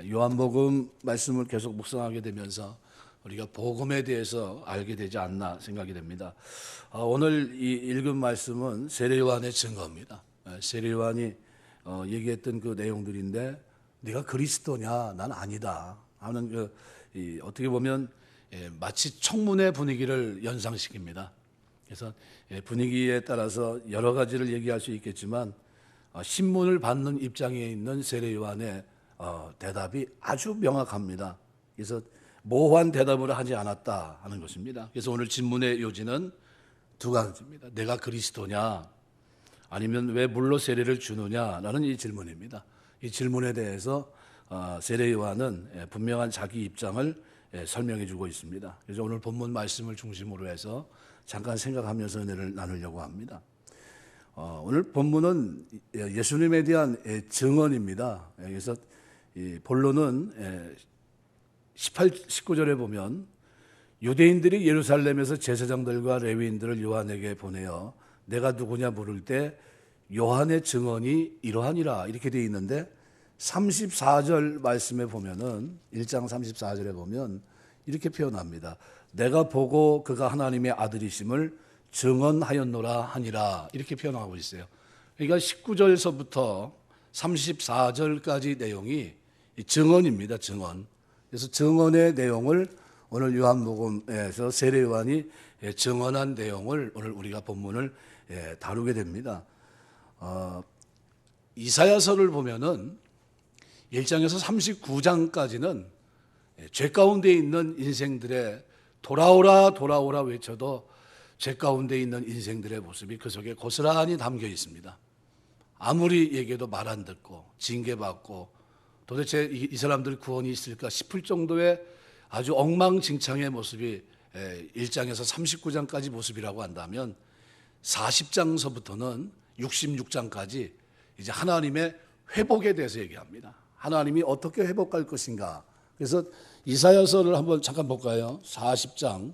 요한복음 말씀을 계속 묵상하게 되면서 우리가 복음에 대해서 알게 되지 않나 생각이 됩니다. 오늘 이 읽은 말씀은 세례요한의 증거입니다. 세례요한이 얘기했던 그 내용들인데, 네가 그리스도냐? 난 아니다 하는 어떻게 보면 마치 청문회 분위기를 연상시킵니다. 그래서 분위기에 따라서 여러 가지를 얘기할 수 있겠지만, 신문을 받는 입장에 있는 세례요한의 대답이 아주 명확합니다. 그래서 모호한 대답을 하지 않았다 하는 것입니다. 그래서 오늘 질문의 요지는 두 가지입니다. 내가 그리스도냐, 아니면 왜 물로 세례를 주느냐라는 이 질문입니다. 이 질문에 대해서 세례요한은 분명한 자기 입장을 설명해 주고 있습니다. 그래서 오늘 본문 말씀을 중심으로 해서 잠깐 생각하면서 은혜를 나누려고 합니다. 오늘 본문은 예수님에 대한 증언입니다. 그래서 본론은 18, 19절에 보면 유대인들이 예루살렘에서 제사장들과 레위인들을 요한에게 보내어 내가 누구냐 물을 때 요한의 증언이 이러하니라 이렇게 되어 있는데, 34절 말씀에 보면은 1장 34절에 보면 이렇게 표현합니다. 내가 보고 그가 하나님의 아들이심을 증언하였노라 하니라 이렇게 표현하고 있어요. 그러니까 19절에서부터 34절까지 내용이 증언입니다. 증언. 그래서 증언의 내용을 오늘 요한복음에서 세례요한이 증언한 내용을 오늘 우리가 본문을 다루게 됩니다. 이사야서를 보면은 1장에서 39장까지는 죄 가운데 있는 인생들의 돌아오라 돌아오라 외쳐도 죄 가운데 있는 인생들의 모습이 그 속에 고스란히 담겨 있습니다. 아무리 얘기해도 말 안 듣고 징계받고 도대체 이 사람들 구원이 있을까 싶을 정도의 아주 엉망진창의 모습이 1장에서 39장까지 모습이라고 한다면, 40장서부터는 66장까지 이제 하나님의 회복에 대해서 얘기합니다. 하나님이 어떻게 회복할 것인가. 그래서 이사야서를 한번 잠깐 볼까요? 40장.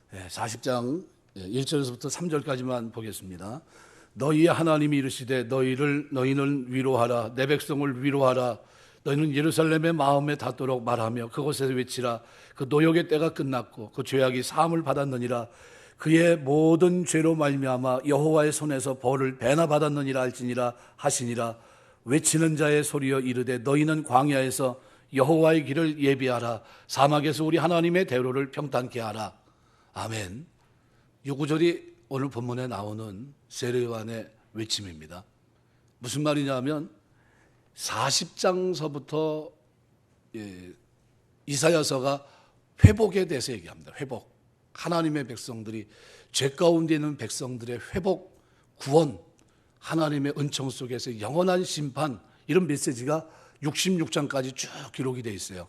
네, 40장 1절에서부터 3절까지만 보겠습니다. 너희의 하나님이 이르시되 너희는 위로하라. 내 백성을 위로하라. 너희는 예루살렘의 마음에 닿도록 말하며 그곳에서 외치라. 그 노역의 때가 끝났고 그 죄악이 사함을 받았느니라. 그의 모든 죄로 말미암아 여호와의 손에서 벌을 배나 받았느니라 할지니라 하시니라. 외치는 자의 소리여 이르되 너희는 광야에서 여호와의 길을 예비하라. 사막에서 우리 하나님의 대로를 평탄케 하라. 아멘. 이 구절이 오늘 본문에 나오는 세례요한의 외침입니다. 무슨 말이냐면 40장서부터 이사야서가 회복에 대해서 얘기합니다. 회복. 하나님의 백성들이, 죄 가운데 있는 백성들의 회복, 구원, 하나님의 은총 속에서 영원한 심판, 이런 메시지가 66장까지 쭉 기록이 되어 있어요.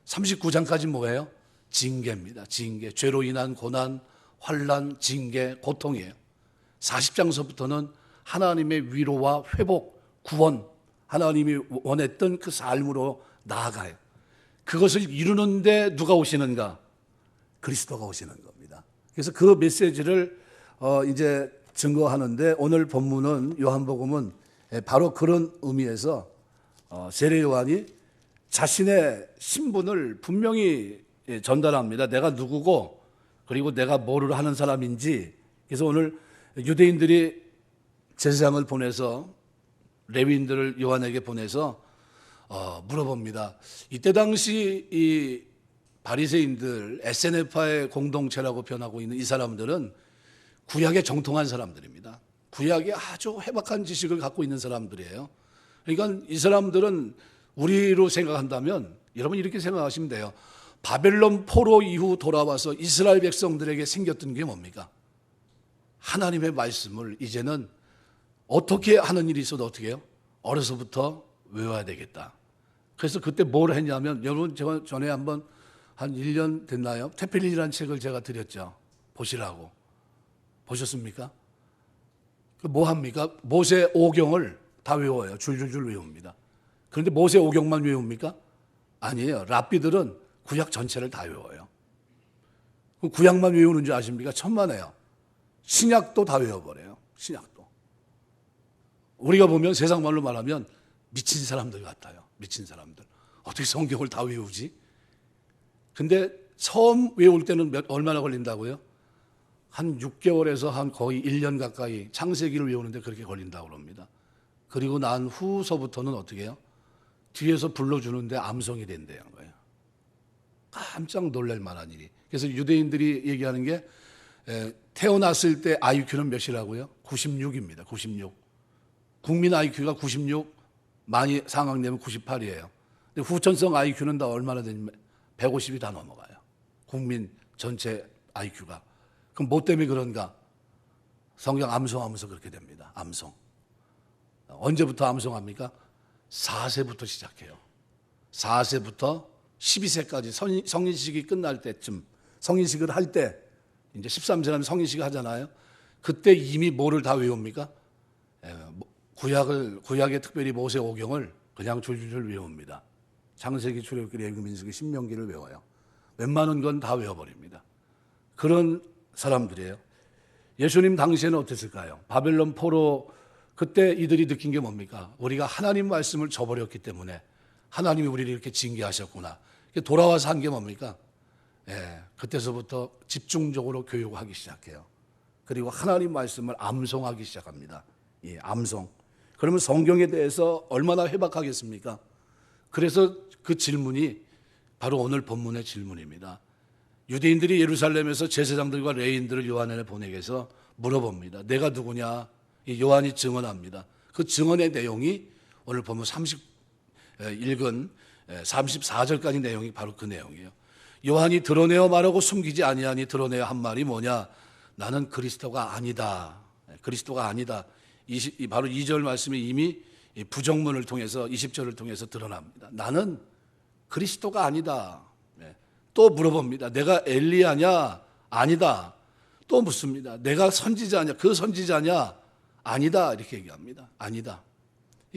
39장까지 뭐예요? 징계입니다. 징계. 죄로 인한 고난, 환난, 징계, 고통이에요. 40장서부터는 하나님의 위로와 회복, 구원, 하나님이 원했던 그 삶으로 나아가요. 그것을 이루는데 누가 오시는가? 그리스도가 오시는 겁니다. 그래서 그 메시지를 이제 증거하는데, 오늘 본문은 요한복음은 바로 그런 의미에서 세례요한이 자신의 신분을 분명히 전달합니다. 내가 누구고 그리고 내가 뭐를 하는 사람인지. 그래서 오늘 유대인들이 제사장을 보내서, 레위인들을 요한에게 보내서 물어봅니다. 이때 당시 이 바리새인들, SNF파의 공동체라고 표현하고 있는 이 사람들은 구약에 정통한 사람들입니다. 구약에 아주 해박한 지식을 갖고 있는 사람들이에요. 그러니까 이 사람들은 우리로 생각한다면 여러분 이렇게 생각하시면 돼요. 바벨론 포로 이후 돌아와서 이스라엘 백성들에게 생겼던 게 뭡니까? 하나님의 말씀을 이제는 어떻게 하는 일이 있어도 어떻게 해요? 어려서부터 외워야 되겠다. 그래서 그때 뭘 했냐면, 여러분 제가 전에 한번 한 1년 됐나요? 테펠린이라는 책을 제가 드렸죠. 보시라고. 보셨습니까? 뭐 합니까? 모세 오경을 다 외워요. 줄줄줄 외웁니다. 그런데 모세 오경만 외웁니까? 아니에요. 랍비들은 구약 전체를 다 외워요. 구약만 외우는 줄 아십니까? 천만에요. 신약도 다 외워버려요. 신약도. 우리가 보면 세상 말로 말하면 미친 사람들 같아요. 미친 사람들. 어떻게 성경을 다 외우지? 근데 처음 외울 때는 얼마나 걸린다고요? 한 6개월에서 한 거의 1년 가까이 창세기를 외우는데 그렇게 걸린다고 합니다. 그리고 난 후서부터는 어떻게 해요? 뒤에서 불러주는데 암송이 된대요. 깜짝 놀랄 만한 일이. 그래서 유대인들이 얘기하는 게 태어났을 때 IQ는 몇이라고요? 96입니다. 96. 국민 IQ가 96, 많이 상황되면 98이에요. 근데 후천성 IQ는 다 얼마나 되냐면 150이 다 넘어가요. 국민 전체 IQ가. 그럼 뭐 때문에 그런가? 성경 암송하면서 그렇게 됩니다. 암송. 언제부터 암송합니까? 4세부터 시작해요. 4세부터 12세까지 성인식이 끝날 때쯤, 성인식을 할 때, 이제 13세라면 성인식을 하잖아요. 그때 이미 뭐를 다 외웁니까? 구약의 특별히 모세오경을 그냥 줄줄 외웁니다. 창세기, 출애굽기, 레위기, 민수기, 신명기를 외워요. 웬만한 건 다 외워버립니다. 그런 사람들이에요. 예수님 당시에는 어땠을까요? 바벨론 포로, 그때 이들이 느낀 게 뭡니까? 우리가 하나님 말씀을 저버렸기 때문에 하나님이 우리를 이렇게 징계하셨구나. 돌아와서 한 게 뭡니까? 그때서부터 집중적으로 교육하기 시작해요. 그리고 하나님 말씀을 암송하기 시작합니다. 암송. 그러면 성경에 대해서 얼마나 회박하겠습니까? 그래서 그 질문이 바로 오늘 본문의 질문입니다. 유대인들이 예루살렘에서 제사장들과 레위인들을 요한에 보내게 해서 물어봅니다. 내가 누구냐? 요한이 증언합니다. 그 증언의 내용이 오늘 보면 읽은 34절까지 내용이 바로 그 내용이에요. 요한이 드러내어 말하고 숨기지 아니하니 드러내어 한 말이 뭐냐? 나는 그리스도가 아니다. 그리스도가 아니다. 바로 2절 말씀이 이미 부정문을 통해서 20절을 통해서 드러납니다. 나는 그리스도가 아니다. 또 물어봅니다. 내가 엘리야냐? 아니다. 또 묻습니다. 내가 선지자냐? 그 선지자냐? 아니다. 이렇게 얘기합니다. 아니다.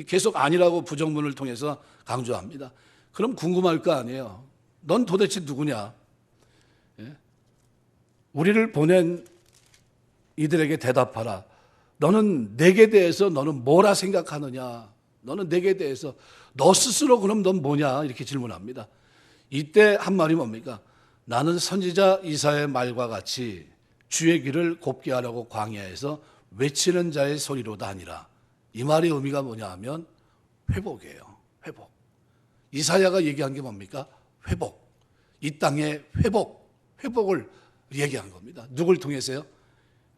계속 아니라고 부정문을 통해서 강조합니다. 그럼 궁금할 거 아니에요. 넌 도대체 누구냐? 우리를 보낸 이들에게 대답하라. 너는 내게 대해서 너는 뭐라 생각하느냐? 너는 내게 대해서 너 스스로 그럼 넌 뭐냐? 이렇게 질문합니다. 이때 한 말이 뭡니까? 나는 선지자 이사야의 말과 같이 주의 길을 곱게 하라고 광야에서 외치는 자의 소리로다 아니라. 이 말의 의미가 뭐냐 하면 회복이에요. 회복. 이사야가 얘기한 게 뭡니까? 회복. 이 땅의 회복을 얘기한 겁니다. 누굴 통해서요?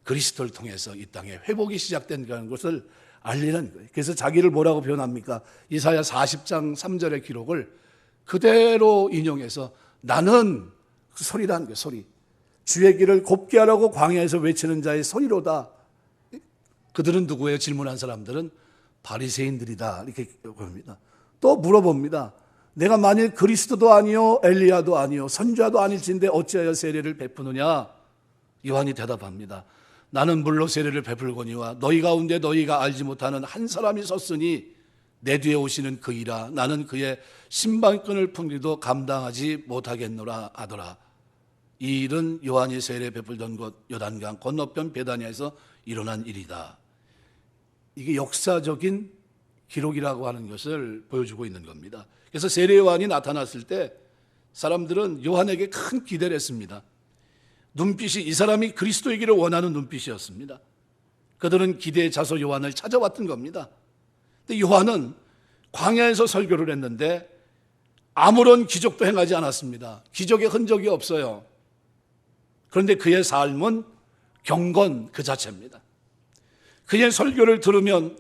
그리스도를 통해서 이 땅에 회복이 시작된다는 것을 알리는 거예요. 그래서 자기를 뭐라고 표현합니까? 이사야 40장 3절의 기록을 그대로 인용해서 나는 그 소리라는 거예요. 소리. 주의 길을 곱게 하라고 광야에서 외치는 자의 소리로다. 그들은 누구예요? 질문한 사람들은 바리새인들이다. 이렇게 봅니다. 또 물어봅니다. 내가 만일 그리스도도 아니요 엘리야도 아니요 선지자도 아닐진데 어찌하여 세례를 베푸느냐? 요한이 대답합니다. 나는 물로 세례를 베풀거니와 너희 가운데 너희가 알지 못하는 한 사람이 섰으니 내 뒤에 오시는 그이라. 나는 그의 신방끈을 풀기도 감당하지 못하겠노라 하더라. 이 일은 요한이 세례 베풀던 곳 요단강 건너편 베다니아에서 일어난 일이다. 이게 역사적인 기록이라고 하는 것을 보여주고 있는 겁니다. 그래서 세례 요한이 나타났을 때 사람들은 요한에게 큰 기대를 했습니다. 눈빛이 이 사람이 그리스도이기를 원하는 눈빛이었습니다. 그들은 기대의 자소 요한을 찾아왔던 겁니다. 근데 요한은 광야에서 설교를 했는데 아무런 기적도 행하지 않았습니다. 기적의 흔적이 없어요. 그런데 그의 삶은 경건 그 자체입니다. 그의 설교를 들으면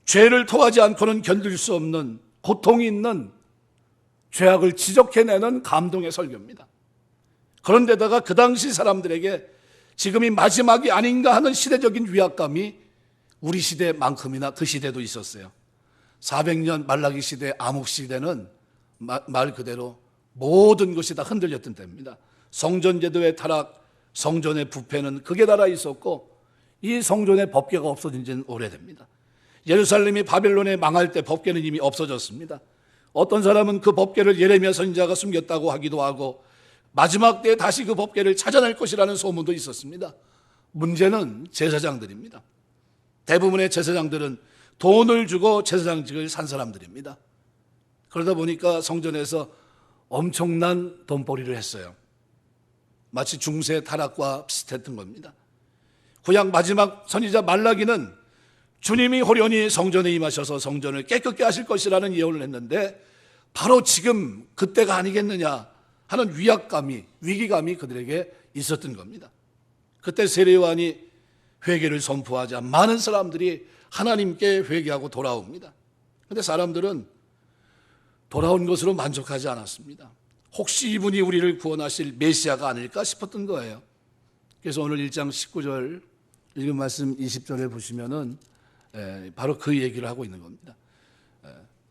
죄를 토하지 않고는 견딜 수 없는 고통이 있는 죄악을 지적해내는 감동의 설교입니다. 그런데다가 그 당시 사람들에게 지금이 마지막이 아닌가 하는 시대적인 위압감이 우리 시대만큼이나 그 시대도 있었어요. 400년 말라기 시대, 암흑 시대는 말 그대로 모든 것이 다 흔들렸던 때입니다. 성전 제도의 타락, 성전의 부패는 극에 달아 있었고 이 성전의 법궤가 없어진 지는 오래됩니다. 예루살렘이 바벨론에 망할 때 법궤는 이미 없어졌습니다. 어떤 사람은 그 법궤를 예레미야 선지자가 숨겼다고 하기도 하고 마지막 때에 다시 그 법궤를 찾아낼 것이라는 소문도 있었습니다. 문제는 제사장들입니다. 대부분의 제사장들은 돈을 주고 제사장직을 산 사람들입니다. 그러다 보니까 성전에서 엄청난 돈벌이를 했어요. 마치 중세 타락과 비슷했던 겁니다. 구약 마지막 선지자 말라기는 주님이 호련히 성전에 임하셔서 성전을 깨끗게 하실 것이라는 예언을 했는데 바로 지금 그때가 아니겠느냐 하는 위기감이 그들에게 있었던 겁니다. 그때 세례요한이 회개를 선포하자 많은 사람들이 하나님께 회개하고 돌아옵니다. 그런데 사람들은 돌아온 것으로 만족하지 않았습니다. 혹시 이분이 우리를 구원하실 메시아가 아닐까 싶었던 거예요. 그래서 오늘 1장 19절 읽은 말씀 20절에 보시면은 바로 그 얘기를 하고 있는 겁니다.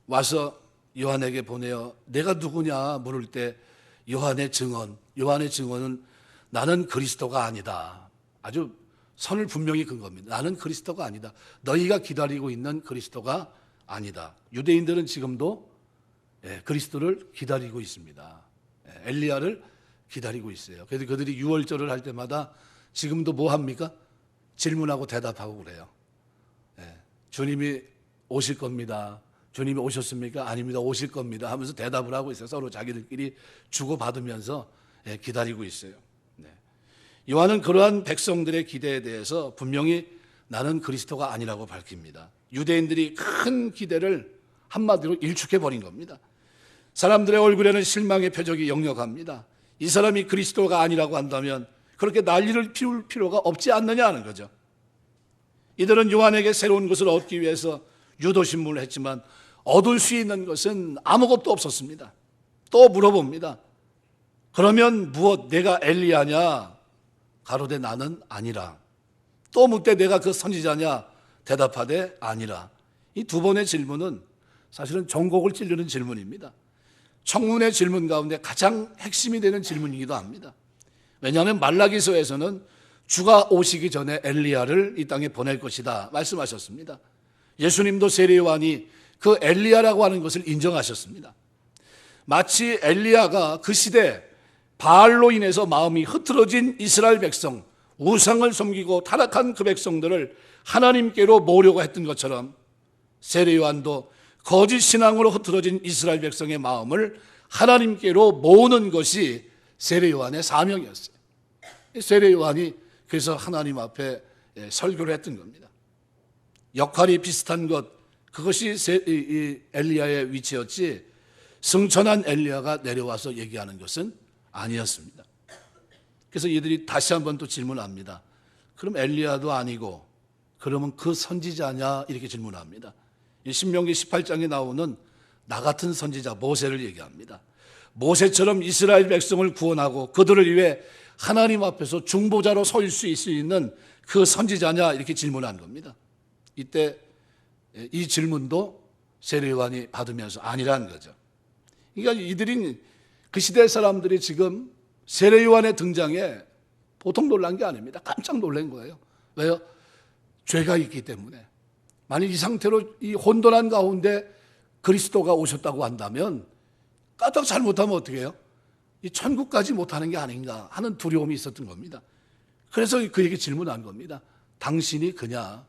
와서 요한에게 보내어 내가 누구냐 물을 때 요한의 증언은 나는 그리스도가 아니다. 아주 선을 분명히 긋은 겁니다. 나는 그리스도가 아니다. 너희가 기다리고 있는 그리스도가 아니다. 유대인들은 지금도 그리스도를 기다리고 있습니다. 엘리야를 기다리고 있어요. 그래서 그들이 유월절을 할 때마다 지금도 뭐 합니까? 질문하고 대답하고 그래요. 주님이 오실 겁니다. 주님이 오셨습니까? 아닙니다. 오실 겁니다. 하면서 대답을 하고 있어요. 서로 자기들끼리 주고받으면서 기다리고 있어요. 요한은 그러한 백성들의 기대에 대해서 분명히 나는 그리스도가 아니라고 밝힙니다. 유대인들이 큰 기대를 한마디로 일축해버린 겁니다. 사람들의 얼굴에는 실망의 표적이 역력합니다. 이 사람이 그리스도가 아니라고 한다면 그렇게 난리를 피울 필요가 없지 않느냐 하는 거죠. 이들은 요한에게 새로운 것을 얻기 위해서 유도신문을 했지만 얻을 수 있는 것은 아무것도 없었습니다. 또 물어봅니다. 그러면 무엇 내가 엘리야냐? 가로되 나는 아니라. 또 묻되 내가 그 선지자냐? 대답하되 아니라. 이 두 번의 질문은 사실은 전곡을 찌르는 질문입니다. 청문회 질문 가운데 가장 핵심이 되는 질문이기도 합니다. 왜냐하면 말라기서에서는 주가 오시기 전에 엘리야를 이 땅에 보낼 것이다 말씀하셨습니다. 예수님도 세례요한이 그 엘리야라고 하는 것을 인정하셨습니다. 마치 엘리야가 그 시대 바알로 인해서 마음이 흐트러진 이스라엘 백성, 우상을 섬기고 타락한 그 백성들을 하나님께로 모으려고 했던 것처럼 세례요한도 거짓 신앙으로 흐트러진 이스라엘 백성의 마음을 하나님께로 모으는 것이 세례요한의 사명이었어요. 세례요한이 그래서 하나님 앞에 설교를 했던 겁니다. 역할이 비슷한 것, 그것이 엘리야의 위치였지 승천한 엘리야가 내려와서 얘기하는 것은 아니었습니다. 그래서 이들이 다시 한번 또 질문합니다. 그럼 엘리야도 아니고 그러면 그 선지자냐? 이렇게 질문합니다. 신명기 18장에 나오는 나 같은 선지자 모세를 얘기합니다. 모세처럼 이스라엘 백성을 구원하고 그들을 위해 하나님 앞에서 중보자로 설 수 있는 그 선지자냐? 이렇게 질문한 겁니다. 이때 이 질문도 세례요한이 받으면서 아니라는 거죠. 그러니까 이들이 그 시대 사람들이 지금 세례요한의 등장에 보통 놀란 게 아닙니다. 깜짝 놀란 거예요. 왜요? 죄가 있기 때문에. 만약 이 상태로 이 혼돈한 가운데 그리스도가 오셨다고 한다면 까딱 잘못하면 어떻게 해요? 이 천국까지 못하는 게 아닌가 하는 두려움이 있었던 겁니다. 그래서 그에게 질문한 겁니다. 당신이 그냐?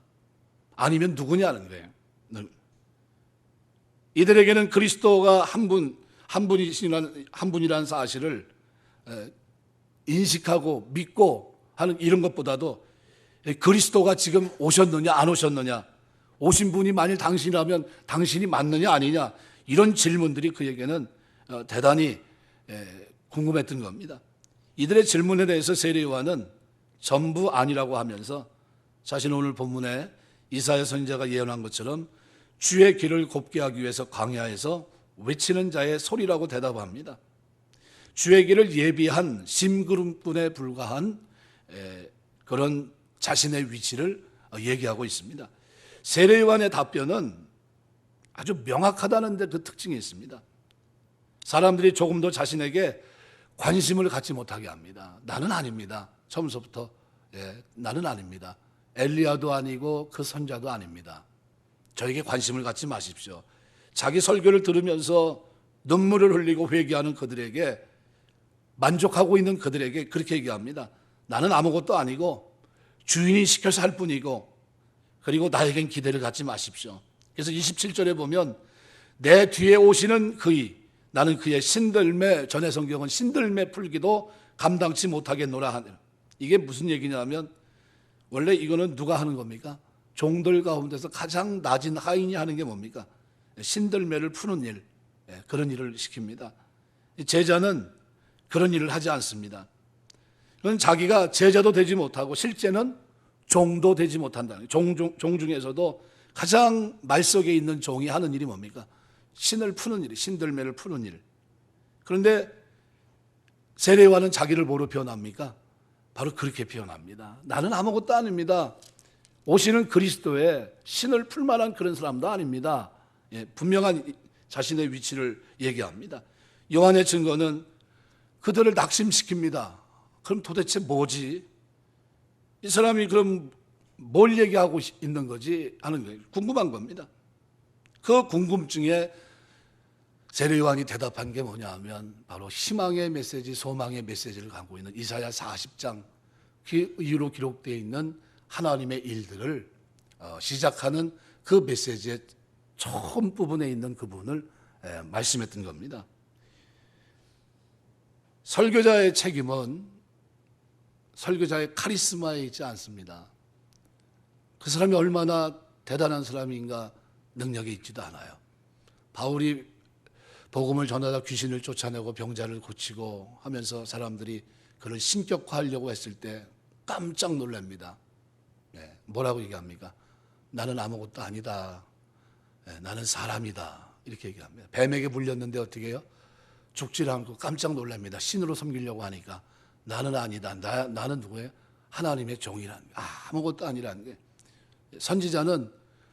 아니면 누구냐는 거예요. 이들에게는 그리스도가 한 분이라는 사실을 인식하고 믿고 하는 이런 것보다도 그리스도가 지금 오셨느냐 안 오셨느냐, 오신 분이 만일 당신이라면 당신이 맞느냐 아니냐, 이런 질문들이 그에게는 대단히 궁금했던 겁니다. 이들의 질문에 대해서 세례요한은 전부 아니라고 하면서 자신 오늘 본문에 이사야 선지자가 예언한 것처럼 주의 길을 곱게 하기 위해서 광야에서 외치는 자의 소리라고 대답합니다. 주의 길을 예비한 심부름꾼에 불과한 그런 자신의 위치를 얘기하고 있습니다. 세례요한의 답변은 아주 명확하다는 데 그 특징이 있습니다. 사람들이 조금 더 자신에게 관심을 갖지 못하게 합니다. 나는 아닙니다. 처음부터 나는 아닙니다. 엘리야도 아니고 그 선자도 아닙니다. 저에게 관심을 갖지 마십시오. 자기 설교를 들으면서 눈물을 흘리고 회개하는 그들에게, 만족하고 있는 그들에게 그렇게 얘기합니다. 나는 아무것도 아니고 주인이 시켜서 할 뿐이고, 그리고 나에겐 기대를 갖지 마십시오. 그래서 27절에 보면 내 뒤에 오시는 그이, 나는 그의 신들매, 전에 성경은 신들매 풀기도 감당치 못하겠노라 하늘. 이게 무슨 얘기냐면, 원래 이거는 누가 하는 겁니까? 종들 가운데서 가장 낮은 하인이 하는 게 뭡니까? 신들매를 푸는 일, 그런 일을 시킵니다. 제자는 그런 일을 하지 않습니다. 그건 자기가 제자도 되지 못하고 실제는 종도 되지 못한다는 거예요. 종 중에서도 가장 말석에 있는 종이 하는 일이 뭡니까? 신을 푸는 일, 신들매를 푸는 일. 그런데 세례요한은 자기를 뭐로 표현합니까? 바로 그렇게 표현합니다. 나는 아무것도 아닙니다. 오시는 그리스도의 신을 풀 만한 그런 사람도 아닙니다. 분명한 자신의 위치를 얘기합니다. 요한의 증거는 그들을 낙심시킵니다. 그럼 도대체 뭐지? 이 사람이 그럼 뭘 얘기하고 있는 거지? 하는 거예요. 궁금한 겁니다. 그 궁금증에 세례요한이 대답한 게 뭐냐 하면 바로 희망의 메시지, 소망의 메시지를 갖고 있는 이사야 40장 그 이후로 기록되어 있는 하나님의 일들을 시작하는 그 메시지의 처음 부분에 있는 그분을 말씀했던 겁니다. 설교자의 책임은 설교자의 카리스마에 있지 않습니다. 그 사람이 얼마나 대단한 사람인가 능력이 있지도 않아요. 바울이 복음을 전하다 귀신을 쫓아내고 병자를 고치고 하면서 사람들이 그를 신격화하려고 했을 때 깜짝 놀랍니다. 뭐라고 얘기합니까? 나는 아무것도 아니다. 나는 사람이다. 이렇게 얘기합니다. 뱀에게 물렸는데 어떻게 해요? 죽지를 않고 깜짝 놀랍니다. 신으로 섬기려고 하니까 나는 아니다. 나는 누구예요? 하나님의 종이라는 게, 아무것도 아니라는 게. 선지자는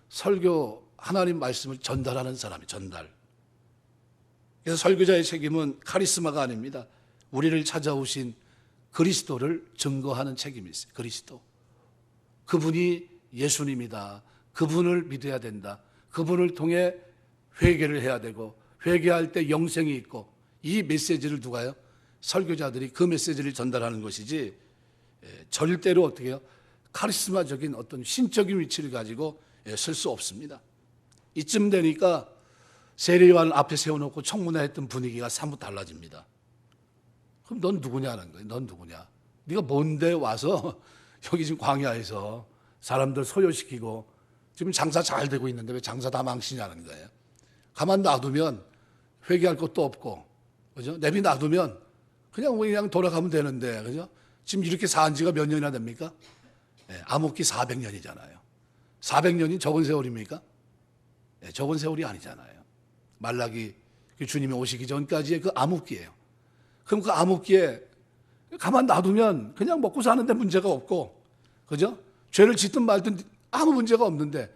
설교, 하나님 말씀을 전달하는 사람이에요. 전달. 그래서 설교자의 책임은 카리스마가 아닙니다. 우리를 찾아오신 그리스도를 증거하는 책임이 있어요. 그리스도. 그분이 예수님이다. 그분을 믿어야 된다. 그분을 통해 회개를 해야 되고 회개할 때 영생이 있고, 이 메시지를 누가요? 설교자들이 그 메시지를 전달하는 것이지, 절대로 어떻게 해요? 카리스마적인 어떤 신적인 위치를 가지고 쓸 수 없습니다. 이쯤 되니까 세례요한 앞에 세워놓고 청문회했던 분위기가 사뭇 달라집니다. 그럼 넌 누구냐는 거예요. 넌 누구냐? 네가 뭔데 와서 여기 지금 광야에서 사람들 소요시키고 지금 장사 잘 되고 있는데 왜 장사 다 망치냐는 거예요. 가만 놔두면 회개할 것도 없고, 그죠? 내비 놔두면 그냥 돌아가면 되는데, 그죠? 지금 이렇게 산 지가 몇 년이나 됩니까? 암흑기 400년이잖아요. 400년이 적은 세월입니까? 적은 세월이 아니잖아요. 말라기 주님이 오시기 전까지의 그 암흑기예요. 그럼 그 암흑기에 가만 놔두면 그냥 먹고 사는데 문제가 없고, 그죠? 죄를 짓든 말든 아무 문제가 없는데,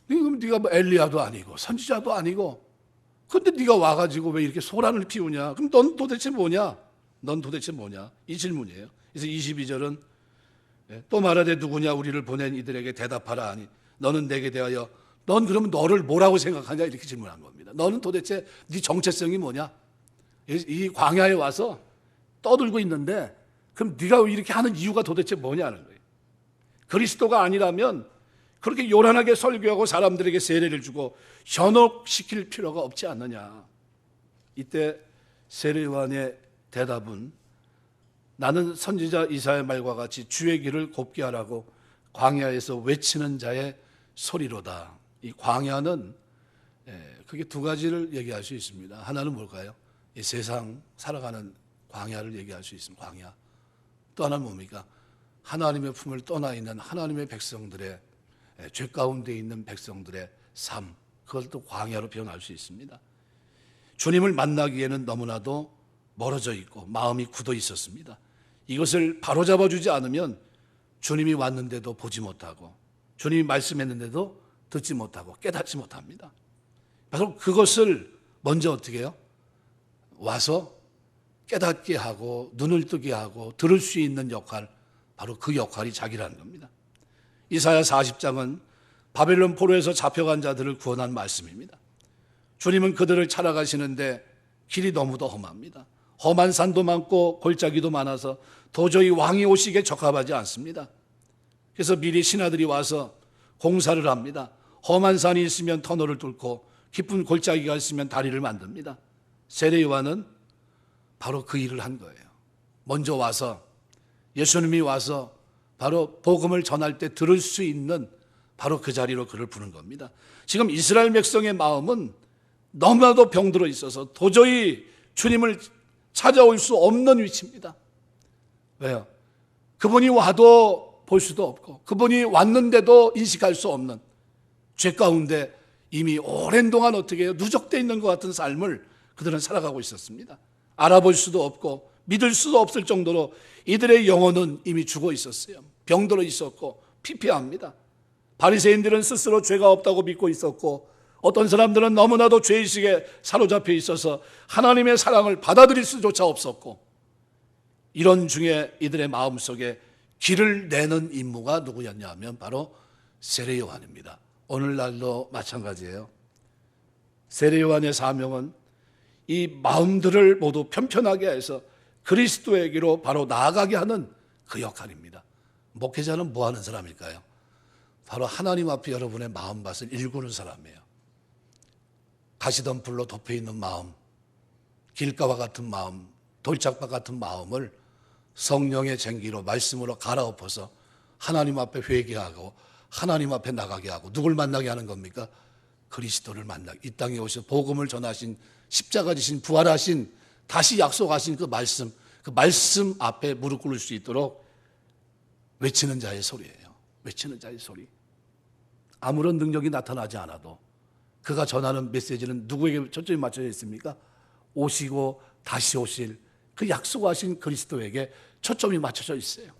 그럼 네가 뭐 엘리야도 아니고 선지자도 아니고, 근데 네가 와가지고 왜 이렇게 소란을 피우냐? 그럼 넌 도대체 뭐냐? 넌 도대체 뭐냐? 이 질문이에요. 그래서 22절은 또 말하되 누구냐? 우리를 보낸 이들에게 대답하라 하니 너는 내게 대하여 넌 그러면 너를 뭐라고 생각하냐? 이렇게 질문한 겁니다. 너는 도대체 네 정체성이 뭐냐? 이 광야에 와서 떠들고 있는데 그럼 네가 이렇게 하는 이유가 도대체 뭐냐는 거예요. 그리스도가 아니라면 그렇게 요란하게 설교하고 사람들에게 세례를 주고 현혹시킬 필요가 없지 않느냐. 이때 세례요한의 대답은 나는 선지자 이사야의 말과 같이 주의 길을 곱게 하라고 광야에서 외치는 자의 소리로다. 이 광야는 그게 두 가지를 얘기할 수 있습니다. 하나는 뭘까요? 이 세상 살아가는 광야를 얘기할 수 있습니다. 광야. 또 하나는 뭡니까? 하나님의 품을 떠나 있는 하나님의 백성들의, 죄 가운데 있는 백성들의 삶, 그걸 또 광야로 표현할 수 있습니다. 주님을 만나기에는 너무나도 멀어져 있고 마음이 굳어 있었습니다. 이것을 바로잡아 주지 않으면 주님이 왔는데도 보지 못하고 주님이 말씀했는데도 듣지 못하고 깨닫지 못합니다. 바로 그것을 먼저 어떻게 해요? 와서 깨닫게 하고 눈을 뜨게 하고 들을 수 있는 역할, 바로 그 역할이 자기라는 겁니다. 이사야 40장은 바벨론 포로에서 잡혀간 자들을 구원한 말씀입니다. 주님은 그들을 찾아가시는데 길이 너무도 험합니다. 험한 산도 많고 골짜기도 많아서 도저히 왕이 오시기에 적합하지 않습니다. 그래서 미리 신하들이 와서 공사를 합니다. 험한 산이 있으면 터널을 뚫고 깊은 골짜기가 있으면 다리를 만듭니다. 세례 요한은 바로 그 일을 한 거예요. 먼저 와서 예수님이 와서 바로 복음을 전할 때 들을 수 있는 바로 그 자리로 그를 부른 겁니다. 지금 이스라엘 백성의 마음은 너무나도 병들어 있어서 도저히 주님을 찾아올 수 없는 위치입니다. 왜요? 그분이 와도 볼 수도 없고 그분이 왔는데도 인식할 수 없는 죄 가운데 이미 오랜 동안 어떻게 해요? 누적되어 있는 것 같은 삶을 그들은 살아가고 있었습니다. 알아볼 수도 없고 믿을 수도 없을 정도로 이들의 영혼은 이미 죽어 있었어요. 병들어 있었고 피폐합니다. 바리새인들은 스스로 죄가 없다고 믿고 있었고 어떤 사람들은 너무나도 죄의식에 사로잡혀 있어서 하나님의 사랑을 받아들일 수조차 없었고 이런 중에 이들의 마음속에 길을 내는 임무가 누구였냐 하면 바로 세례 요한입니다. 오늘날도 마찬가지예요. 세례 요한의 사명은 이 마음들을 모두 편편하게 해서 그리스도에게로 바로 나아가게 하는 그 역할입니다. 목회자는 뭐 하는 사람일까요? 바로 하나님 앞에 여러분의 마음밭을 일구는 사람이에요. 가시덤불로 덮여있는 마음, 길가와 같은 마음, 돌짝밭 같은 마음을 성령의 쟁기로 말씀으로 갈아엎어서 하나님 앞에 회개하고 하나님 앞에 나가게 하고 누굴 만나게 하는 겁니까? 그리스도를 만나게, 이 땅에 오셔서 복음을 전하신 십자가 지신 부활하신 다시 약속하신 그 말씀 앞에 무릎 꿇을 수 있도록 외치는 자의 소리예요. 외치는 자의 소리. 아무런 능력이 나타나지 않아도 그가 전하는 메시지는 누구에게 초점이 맞춰져 있습니까? 오시고 다시 오실 그 약속하신 그리스도에게 초점이 맞춰져 있어요.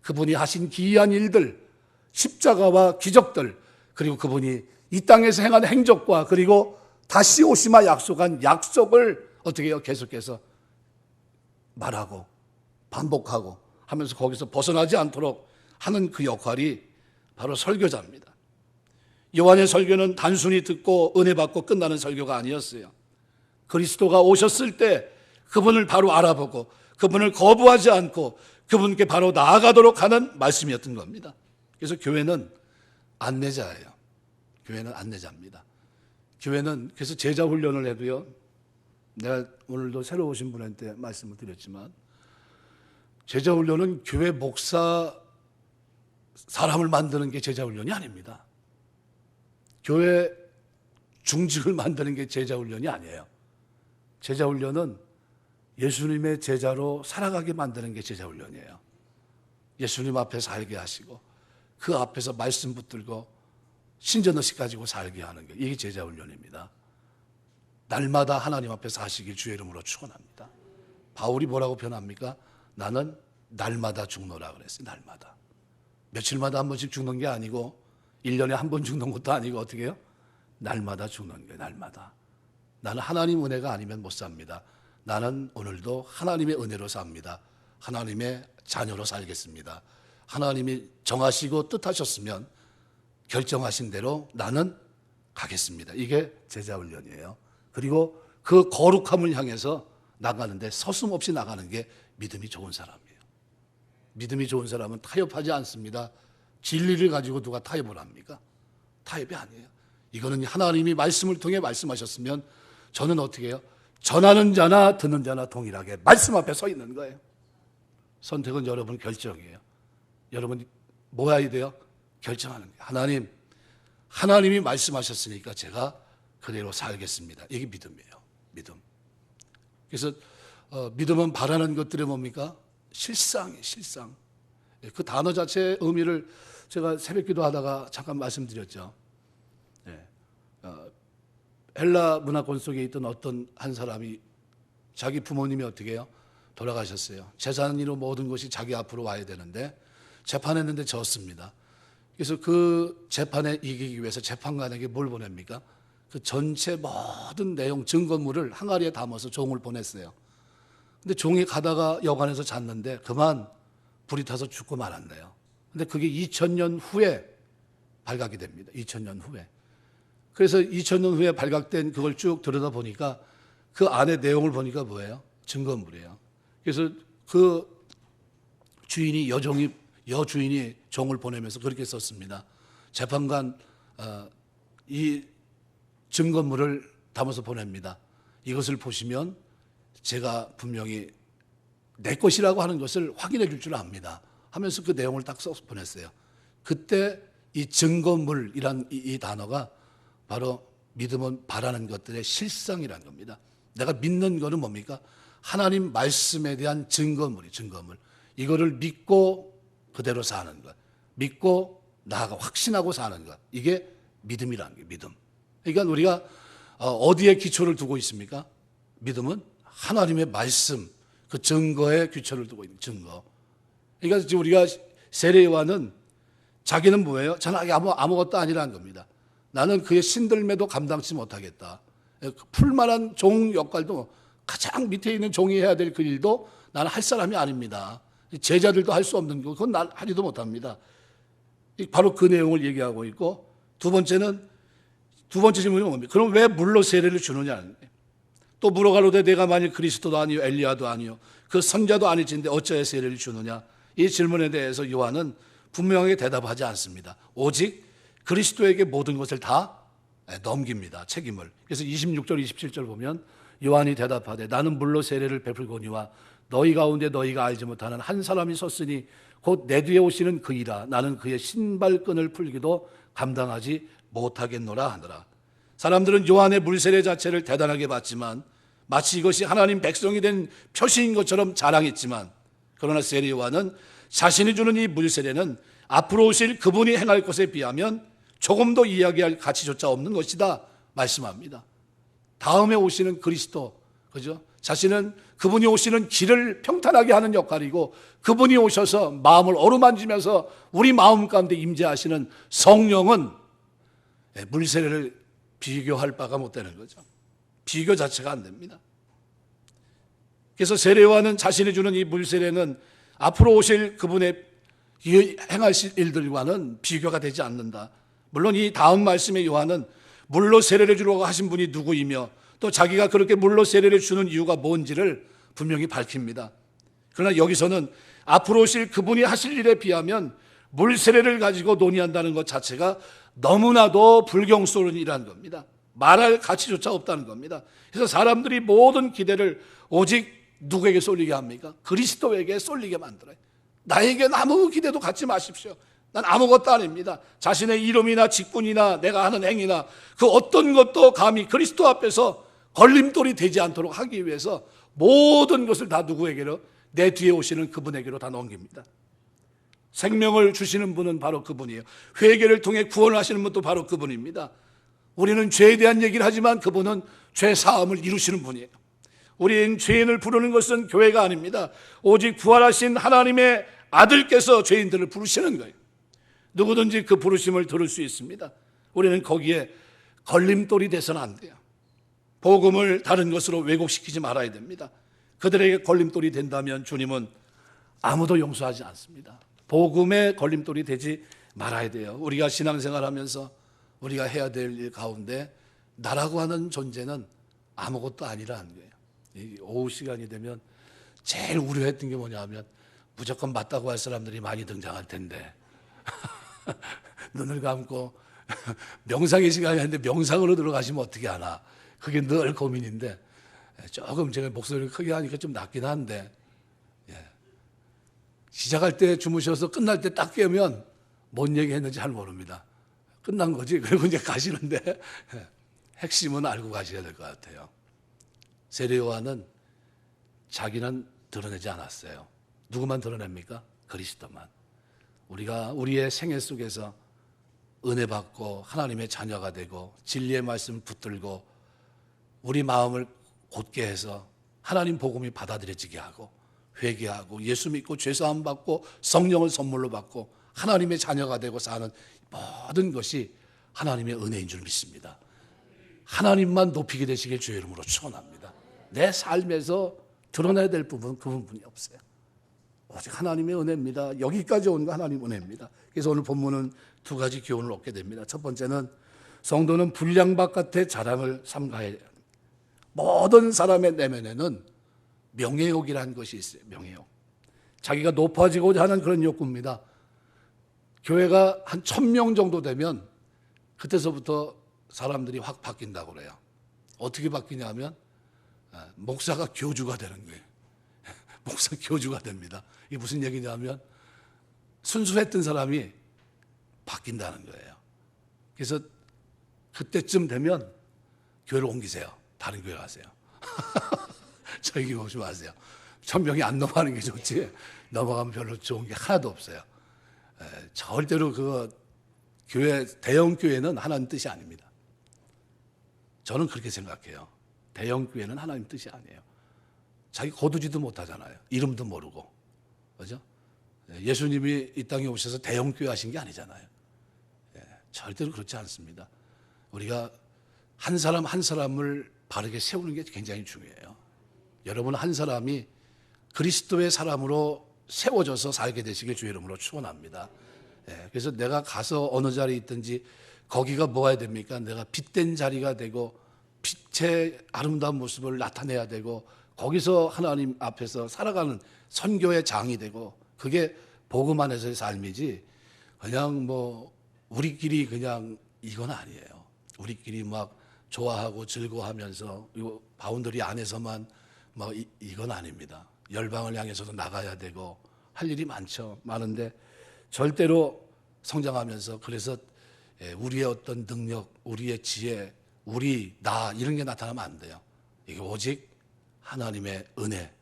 그분이 하신 기이한 일들, 십자가와 기적들, 그리고 그분이 이 땅에서 행한 행적과 그리고 다시 오시마 약속한 약속을 어떻게 해요? 계속해서 말하고 반복하고 하면서 거기서 벗어나지 않도록 하는 그 역할이 바로 설교자입니다. 요한의 설교는 단순히 듣고 은혜 받고 끝나는 설교가 아니었어요. 그리스도가 오셨을 때 그분을 바로 알아보고 그분을 거부하지 않고 그분께 바로 나아가도록 하는 말씀이었던 겁니다. 그래서 교회는 안내자예요. 교회는 안내자입니다. 교회는 그래서 제자 훈련을 해도요. 내가 오늘도 새로 오신 분한테 말씀을 드렸지만 제자 훈련은 교회 목사 사람을 만드는 게 제자 훈련이 아닙니다. 교회 중직을 만드는 게 제자 훈련이 아니에요. 제자 훈련은 예수님의 제자로 살아가게 만드는 게 제자 훈련이에요. 예수님 앞에 살게 하시고 그 앞에서 말씀 붙들고 신전의식 가지고 살게 하는 게 이게 제자 훈련입니다. 날마다 하나님 앞에 사시길 주의 이름으로 축원합니다. 바울이 뭐라고 표현합니까? 나는 날마다 죽노라 그랬어요. 날마다. 며칠마다 한 번씩 죽는 게 아니고 1년에 한 번 죽는 것도 아니고 어떻게 해요? 날마다 죽는 거예요. 날마다. 나는 하나님 은혜가 아니면 못 삽니다. 나는 오늘도 하나님의 은혜로 삽니다. 하나님의 자녀로 살겠습니다. 하나님이 정하시고 뜻하셨으면 결정하신 대로 나는 가겠습니다. 이게 제자훈련이에요. 그리고 그 거룩함을 향해서 나가는데 서슴없이 나가는 게 믿음이 좋은 사람이에요. 믿음이 좋은 사람은 타협하지 않습니다. 진리를 가지고 누가 타협을 합니까? 타협이 아니에요. 이거는 하나님이 말씀을 통해 말씀하셨으면 저는 어떻게 해요? 전하는 자나 듣는 자나 동일하게 말씀 앞에 서 있는 거예요. 선택은 여러분 결정이에요. 여러분이 뭐 해야 돼요? 결정하는 거예요. 하나님이 말씀하셨으니까 제가 그대로 살겠습니다. 이게 믿음이에요. 믿음. 그래서 믿음은 바라는 것들이 뭡니까? 실상이에요. 실상. 그 단어 자체의 의미를 제가 새벽기도 하다가 잠깐 말씀드렸죠. 헬라 문화권 속에 있던 어떤 한 사람이 자기 부모님이 어떻게 해요? 돌아가셨어요. 재산으로 모든 것이 자기 앞으로 와야 되는데 재판했는데 졌습니다. 그래서 그 재판에 이기기 위해서 재판관에게 뭘 보냅니까? 그 전체 모든 내용 증거물을 항아리에 담아서 종을 보냈어요. 근데 종이 가다가 여관에서 잤는데 그만 불이 타서 죽고 말았네요. 근데 그게 2000년 후에 발각이 됩니다. 2000년 후에. 그래서 2000년 후에 발각된 그걸 쭉 들여다보니까 그 안에 내용을 보니까 뭐예요? 증거물이에요. 그래서 그 여주인이 종을 보내면서 그렇게 썼습니다. 재판관, 이 증거물을 담아서 보냅니다. 이것을 보시면 제가 분명히 내 것이라고 하는 것을 확인해 줄 줄 압니다. 하면서 그 내용을 딱 써서 보냈어요. 그때 이 증거물이란 이 단어가 바로 믿음은 바라는 것들의 실상이라는 겁니다. 내가 믿는 거는 뭡니까? 하나님 말씀에 대한 증거물. 이거를 믿고 그대로 사는 것. 믿고 나아가 확신하고 사는 것. 이게 믿음이라는 게 믿음. 그러니까 우리가 어디에 기초를 두고 있습니까? 믿음은 하나님의 말씀, 그 증거에 기초를 두고 있는 증거. 그러니까 지금 우리가 세례요한은 자기는 뭐예요? 저는 아무것도 아니라는 겁니다. 나는 그의 신들매도 감당치 못하겠다. 풀만한 종 역할도 가장 밑에 있는 종이 해야 될 그 일도 나는 할 사람이 아닙니다. 제자들도 할 수 없는 거, 그건 난 하지도 못합니다. 바로 그 내용을 얘기하고 있고, 두 번째 질문이 뭡니까? 그럼 왜 물로 세례를 주느냐? 또 물어가로되 내가 만일 그리스도도 아니요 엘리야도 아니요 그 선자도 아니진데 어찌하여 세례를 주느냐? 이 질문에 대해서 요한은 분명하게 대답하지 않습니다. 오직 그리스도에게 모든 것을 다 넘깁니다. 책임을. 그래서 26절 27절 보면 요한이 대답하되 나는 물로 세례를 베풀거니와 너희 가운데 너희가 알지 못하는 한 사람이 섰으니 곧 내 뒤에 오시는 그이라. 나는 그의 신발끈을 풀기도 감당하지 못하겠노라 하더라. 사람들은 요한의 물세례 자체를 대단하게 봤지만 마치 이것이 하나님 백성이 된 표시인 것처럼 자랑했지만, 그러나 세례 요한은 자신이 주는 이 물세례는 앞으로 오실 그분이 행할 것에 비하면 조금도 이야기할 가치조차 없는 것이다 말씀합니다. 다음에 오시는 그리스도, 그죠? 자신은 그분이 오시는 길을 평탄하게 하는 역할이고, 그분이 오셔서 마음을 어루만지면서 우리 마음 가운데 임재하시는 성령은 물세례를 비교할 바가 못 되는 거죠. 비교 자체가 안 됩니다. 그래서 세례요한은 자신이 주는 이 물세례는 앞으로 오실 그분의 행하실 일들과는 비교가 되지 않는다. 물론 이 다음 말씀의 요한은 물로 세례를 주려고 하신 분이 누구이며 또 자기가 그렇게 물로 세례를 주는 이유가 뭔지를 분명히 밝힙니다. 그러나 여기서는 앞으로 오실 그분이 하실 일에 비하면 물 세례를 가지고 논의한다는 것 자체가 너무나도 불경스러운 일이라는 겁니다. 말할 가치조차 없다는 겁니다. 그래서 사람들이 모든 기대를 오직 누구에게 쏠리게 합니까? 그리스도에게 쏠리게 만들어요. 나에겐 아무 기대도 갖지 마십시오. 난 아무것도 아닙니다. 자신의 이름이나 직분이나 내가 하는 행위나 그 어떤 것도 감히 그리스도 앞에서 걸림돌이 되지 않도록 하기 위해서 모든 것을 다 누구에게로? 내 뒤에 오시는 그분에게로 다 넘깁니다. 생명을 주시는 분은 바로 그분이에요. 회개를 통해 구원하시는 분도 바로 그분입니다. 우리는 죄에 대한 얘기를 하지만 그분은 죄 사함을 이루시는 분이에요. 우리는 죄인을 부르는 것은 교회가 아닙니다. 오직 부활하신 하나님의 아들께서 죄인들을 부르시는 거예요. 누구든지 그 부르심을 들을 수 있습니다. 우리는 거기에 걸림돌이 돼서는 안 돼요. 복음을 다른 것으로 왜곡시키지 말아야 됩니다. 그들에게 걸림돌이 된다면 주님은 아무도 용서하지 않습니다. 복음의 걸림돌이 되지 말아야 돼요. 우리가 신앙생활하면서 우리가 해야 될 일 가운데 나라고 하는 존재는 아무것도 아니라는 거예요. 오후 시간이 되면 제일 우려했던 게 뭐냐 하면 무조건 맞다고 할 사람들이 많이 등장할 텐데 눈을 감고 명상의 시간이 아닌데 명상으로 들어가시면 어떻게 하나, 그게 늘 고민인데 조금 제가 목소리를 크게 하니까 좀 낫긴 한데, 시작할 때 주무셔서 끝날 때 딱 깨면 뭔 얘기 했는지 잘 모릅니다. 끝난 거지. 그리고 이제 가시는데 핵심은 알고 가셔야 될 것 같아요. 세례 요한은 자기는 드러내지 않았어요. 누구만 드러냅니까? 그리스도만. 우리가 우리의 생애 속에서 은혜 받고 하나님의 자녀가 되고 진리의 말씀을 붙들고 우리 마음을 곧게 해서 하나님 복음이 받아들여지게 하고 회개하고 예수 믿고 죄사함 받고 성령을 선물로 받고 하나님의 자녀가 되고 사는 모든 것이 하나님의 은혜인 줄 믿습니다. 하나님만 높이게 되시길 주의 이름으로 축원합니다. 내 삶에서 드러내야 될 부분, 그 부분이 없어요. 오직 하나님의 은혜입니다. 여기까지 온 거 하나님 은혜입니다. 그래서 오늘 본문은 두 가지 교훈을 얻게 됩니다. 첫 번째는 성도는 불량 바깥의 자랑을 삼가해야 합니다. 모든 사람의 내면에는 명예욕이라는 것이 있어요. 명예욕. 자기가 높아지고자 하는 그런 욕구입니다. 교회가 한 1000명 정도 되면 그때서부터 사람들이 확 바뀐다고 그래요. 어떻게 바뀌냐면 목사가 교주가 되는 거예요. 목사 교주가 됩니다. 이게 무슨 얘기냐면 순수했던 사람이 바뀐다는 거예요. 그래서 그때쯤 되면 교회를 옮기세요. 다른 교회 가세요. 저희 교회 오지 마세요. 1000명이 안 넘어가는 게 좋지 넘어가면 별로 좋은 게 하나도 없어요. 절대로 교회, 대형 교회는 하나님 뜻이 아닙니다. 저는 그렇게 생각해요. 대형 교회는 하나님 뜻이 아니에요. 자기 거두지도 못하잖아요. 이름도 모르고. 그죠? 예수님이 이 땅에 오셔서 대형 교회 하신 게 아니잖아요. 절대로 그렇지 않습니다. 우리가 한 사람 한 사람을 바르게 세우는 게 굉장히 중요해요. 여러분 한 사람이 그리스도의 사람으로 세워져서 살게 되시길 주의 이름으로 축원합니다. 그래서 내가 가서 어느 자리에 있든지 거기가 뭐가 됩니까? 내가 빛된 자리가 되고 빛의 아름다운 모습을 나타내야 되고 거기서 하나님 앞에서 살아가는 선교의 장이 되고 그게 복음 안에서의 삶이지 그냥 뭐 우리끼리 그냥 이건 아니에요. 우리끼리 막 좋아하고 즐거워하면서 이 바운더리 안에서만 뭐 이건 아닙니다. 열방을 향해서도 나가야 되고 할 일이 많은데 절대로 성장하면서 그래서 우리의 어떤 능력, 우리의 지혜, 나 이런 게 나타나면 안 돼요. 이게 오직 하나님의 은혜,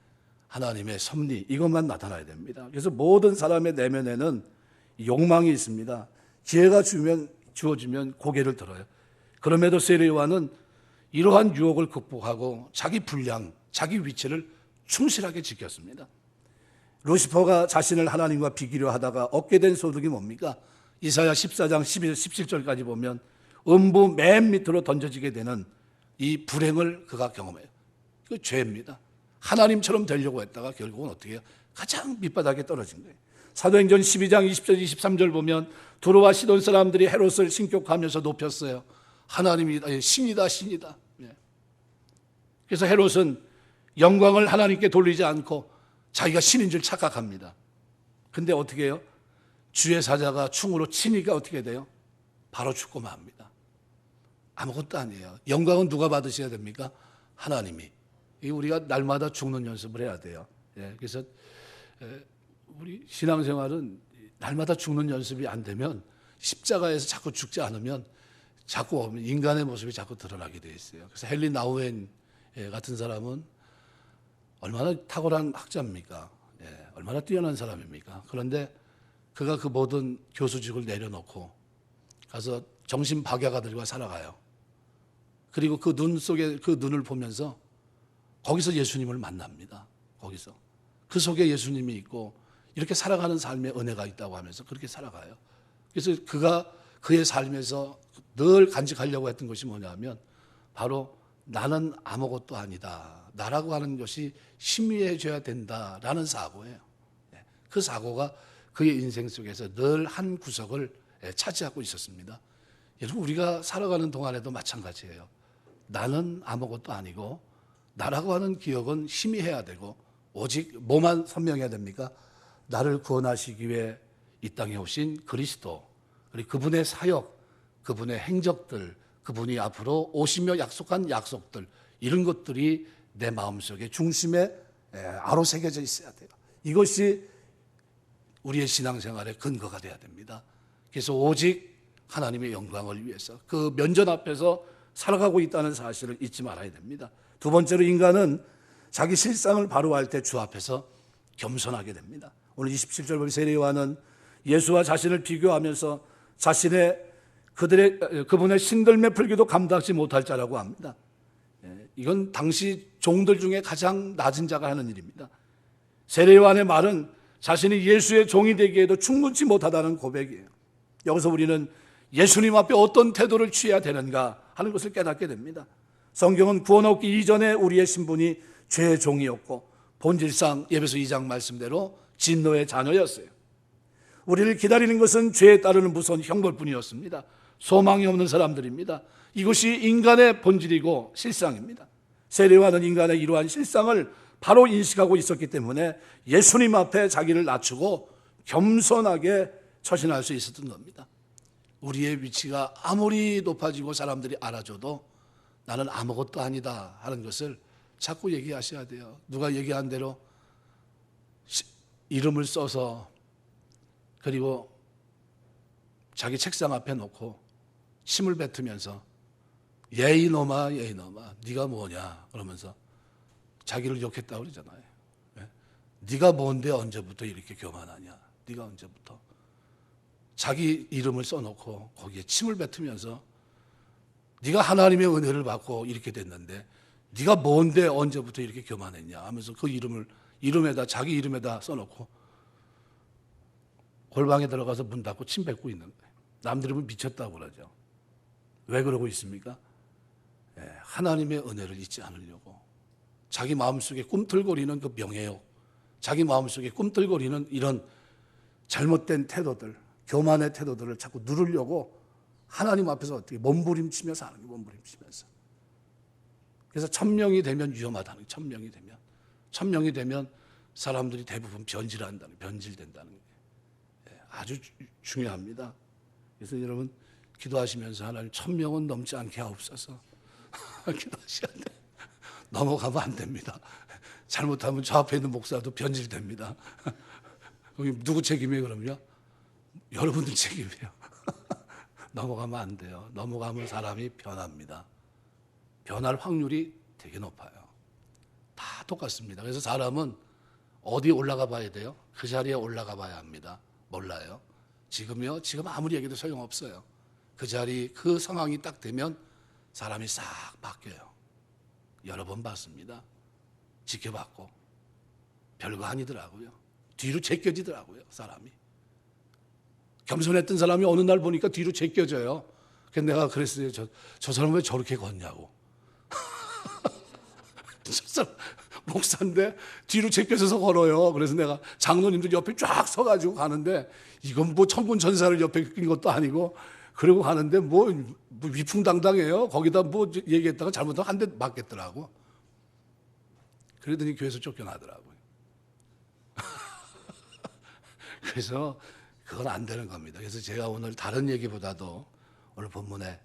하나님의 섭리 이것만 나타나야 됩니다. 그래서 모든 사람의 내면에는 욕망이 있습니다. 기회가 주어지면 고개를 들어요. 그럼에도 세례 요한은 이러한 유혹을 극복하고 자기 분량, 자기 위치를 충실하게 지켰습니다. 루시퍼가 자신을 하나님과 비기려 하다가 얻게 된 소득이 뭡니까? 이사야 14장 11, 17절까지 보면 음부 맨 밑으로 던져지게 되는 이 불행을 그가 경험해요. 그 죄입니다. 하나님처럼 되려고 했다가 결국은 어떻게 해요? 가장 밑바닥에 떨어진 거예요. 사도행전 12장 20절 23절 보면 두로와 시돈 사람들이 헤롯을 신격하면서 높였어요. 하나님이다, 신이다. 그래서 헤롯은 영광을 하나님께 돌리지 않고 자기가 신인 줄 착각합니다. 근데 어떻게 해요? 주의 사자가 충으로 치니까 어떻게 돼요? 바로 죽고 맙니다. 아무것도 아니에요. 영광은 누가 받으셔야 됩니까? 하나님이. 우리가 날마다 죽는 연습을 해야 돼요. 그래서 우리 신앙생활은 날마다 죽는 연습이 안 되면 십자가에서 자꾸 죽지 않으면 자꾸 인간의 모습이 자꾸 드러나게 돼 있어요. 그래서 헨리 나우엔 같은 사람은 얼마나 탁월한 학자입니까? 얼마나 뛰어난 사람입니까? 그런데 그가 그 모든 교수직을 내려놓고 가서 정신박약아들과 살아가요. 그리고 그 눈 속에 그 눈을 보면서 거기서 예수님을 만납니다. 거기서. 그 속에 예수님이 있고 이렇게 살아가는 삶에 은혜가 있다고 하면서 그렇게 살아가요. 그래서 그가 그의 삶에서 늘 간직하려고 했던 것이 뭐냐면 바로 나는 아무것도 아니다. 나라고 하는 것이 희미해져야 된다라는 사고예요. 그 사고가 그의 인생 속에서 늘 한 구석을 차지하고 있었습니다. 여러분 우리가 살아가는 동안에도 마찬가지예요. 나는 아무것도 아니고 나라고 하는 기억은 희미해야 되고 오직 뭐만 선명해야 됩니까? 나를 구원하시기 위해 이 땅에 오신 그리스도 그리고 그분의 사역, 그분의 행적들, 그분이 앞으로 오시며 약속한 약속들 이런 것들이 내 마음속에 중심에 아로새겨져 있어야 돼요. 이것이 우리의 신앙생활의 근거가 돼야 됩니다. 그래서 오직 하나님의 영광을 위해서 그 면전 앞에서 살아가고 있다는 사실을 잊지 말아야 됩니다. 두 번째로 인간은 자기 실상을 바로 할 때 주 앞에서 겸손하게 됩니다. 오늘 27절 보면 세례 요한은 예수와 자신을 비교하면서 그분의 신들매 풀기도 감당하지 못할 자라고 합니다. 이건 당시 종들 중에 가장 낮은 자가 하는 일입니다. 세례 요한의 말은 자신이 예수의 종이 되기에도 충분치 못하다는 고백이에요. 여기서 우리는 예수님 앞에 어떤 태도를 취해야 되는가 하는 것을 깨닫게 됩니다. 성경은 구원 얻기 이전에 우리의 신분이 죄의 종이었고 본질상 에베소 2장 말씀대로 진노의 자녀였어요. 우리를 기다리는 것은 죄에 따르는 무서운 형벌뿐이었습니다. 소망이 없는 사람들입니다. 이것이 인간의 본질이고 실상입니다. 세례요한은 인간의 이러한 실상을 바로 인식하고 있었기 때문에 예수님 앞에 자기를 낮추고 겸손하게 처신할 수 있었던 겁니다. 우리의 위치가 아무리 높아지고 사람들이 알아줘도 나는 아무것도 아니다 하는 것을 자꾸 얘기하셔야 돼요. 누가 얘기한 대로 이름을 써서 그리고 자기 책상 앞에 놓고 침을 뱉으면서 예이 놈아 네가 뭐냐 그러면서 자기를 욕했다고 그러잖아요. 네가 뭔데 언제부터 이렇게 교만하냐. 네가 언제부터. 자기 이름을 써놓고 거기에 침을 뱉으면서 네가 하나님의 은혜를 받고 이렇게 됐는데 네가 뭔데 언제부터 이렇게 교만했냐 하면서 그 이름에다 자기 이름에다 써놓고 골방에 들어가서 문 닫고 침 뱉고 있는 거예요. 남들이 보면 미쳤다고 그러죠. 왜 그러고 있습니까? 하나님의 은혜를 잊지 않으려고. 자기 마음속에 꿈틀거리는 그 명예욕, 자기 마음속에 꿈틀거리는 이런 잘못된 태도들, 교만의 태도들을 자꾸 누르려고 하나님 앞에서 어떻게 몸부림치면서 하는 거예요. 몸부림치면서. 그래서 1000명이 되면 위험하다는 거예요. 1000명이 되면 사람들이 대부분 변질된다는 거예요. 아주 중요합니다. 그래서 여러분 기도하시면서 하나님 1000명은 넘지 않게 하옵소서. 기도하셔야 돼. 넘어가면 안 됩니다. 잘못하면 저 앞에 있는 목사도 변질됩니다. 누구 책임이에요 그럼요? 여러분들 책임이에요. 넘어가면 안 돼요. 넘어가면 사람이 변합니다. 변할 확률이 되게 높아요. 다 똑같습니다. 그래서 사람은 어디 올라가 봐야 돼요? 그 자리에 올라가 봐야 합니다. 몰라요. 지금 아무리 얘기해도 소용없어요. 그 자리, 그 상황이 딱 되면 사람이 싹 바뀌어요. 여러 번 봤습니다. 지켜봤고 별거 아니더라고요. 뒤로 제껴지더라고요. 사람이. 겸손했던 사람이 어느 날 보니까 뒤로 제껴져요. 그래서 내가 그랬어요. 저 사람 왜 저렇게 걷냐고. 저 사람 목사인데 뒤로 제껴져서 걸어요. 그래서 내가 장로님들 옆에 쫙 서가지고 가는데 이건 뭐 천군 천사를 옆에 낀 것도 아니고 그러고 가는데 뭐 위풍당당해요. 거기다 뭐 얘기했다가 잘못하면 한 대 맞겠더라고. 그러더니 교회에서 쫓겨나더라고요. 그래서 그건 안 되는 겁니다. 그래서 제가 오늘 다른 얘기보다도 오늘 본문에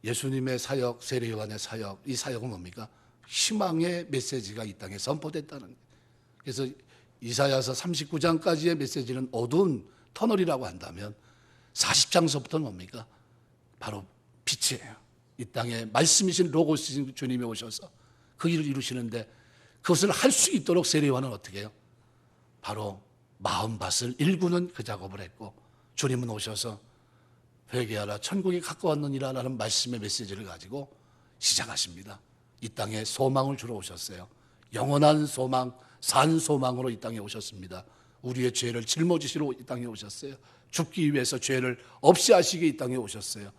예수님의 사역, 세례요한의 사역, 이 사역은 뭡니까? 희망의 메시지가 이 땅에 선포됐다는 거예요. 그래서 이사야서 39장까지의 메시지는 어두운 터널이라고 한다면 40장서부터는 뭡니까? 바로 빛이에요. 이 땅에 말씀이신 로고스신 주님이 오셔서 그 일을 이루시는데 그것을 할 수 있도록 세례요한은 어떻게 해요? 바로 마음밭을 일구는 그 작업을 했고 주님은 오셔서 회개하라 천국이 가까웠느니라 라는 말씀의 메시지를 가지고 시작하십니다. 이 땅에 소망을 주러 오셨어요. 영원한 소망, 산 소망으로 이 땅에 오셨습니다. 우리의 죄를 짊어지시러 이 땅에 오셨어요. 죽기 위해서 죄를 없이 하시기 이 땅에 오셨어요.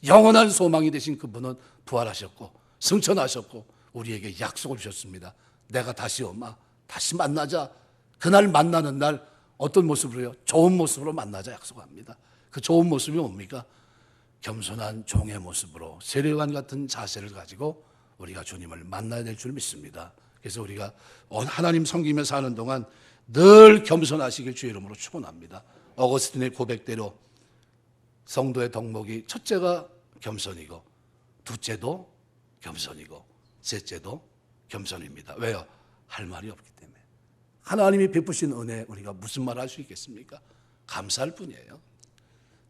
영원한 소망이 되신 그분은 부활하셨고 승천하셨고 우리에게 약속을 주셨습니다. 내가 다시 오마 다시 만나자. 그날 만나는 날 어떤 모습으로요? 좋은 모습으로 만나자 약속합니다. 그 좋은 모습이 뭡니까? 겸손한 종의 모습으로 세례요한 같은 자세를 가지고 우리가 주님을 만나야 될 줄 믿습니다. 그래서 우리가 하나님 섬기며 사는 동안 늘 겸손하시길 주의 이름으로 축원합니다. 어거스틴의 고백대로 성도의 덕목이 첫째가 겸손이고 둘째도 겸손이고 셋째도 겸손입니다. 왜요? 할 말이 없기 때문에. 하나님이 베푸신 은혜 우리가 무슨 말 할 수 있겠습니까? 감사할 뿐이에요.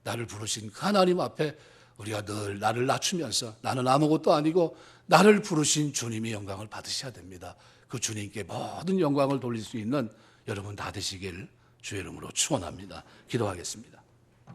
나를 부르신 그 하나님 앞에 우리가 늘 나를 낮추면서 나는 아무것도 아니고 나를 부르신 주님이 영광을 받으셔야 됩니다. 그 주님께 모든 영광을 돌릴 수 있는 여러분 다 되시길 주의 이름으로 축원합니다. 기도하겠습니다.